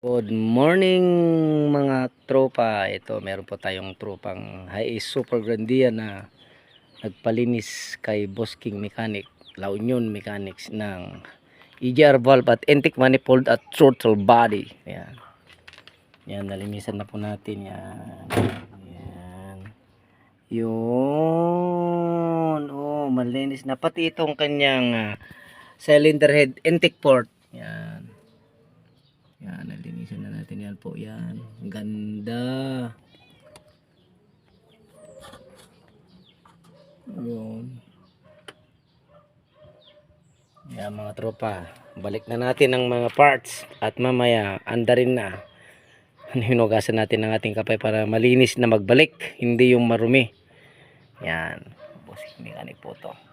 Good morning mga tropa. Ito meron po tayong tropang high super grandia na nagpalinis kay Boss King Mechanic, La Union Mechanics ng EGR valve at intake manifold at throttle body. Ayan. Yan, nalinisan na po natin yan. Yan. Yun. Oh, malinis na pati itong kanyang cylinder head intake port. Yan. Yan, nalinisan na natin yan po. Yan, ganda. Yun. Yan mga tropa, balik na natin ang mga parts at mamaya andarin na. Hinugasan natin ang ating kapay para malinis na magbalik, hindi yung marumi. Yan, boss mechanic po to.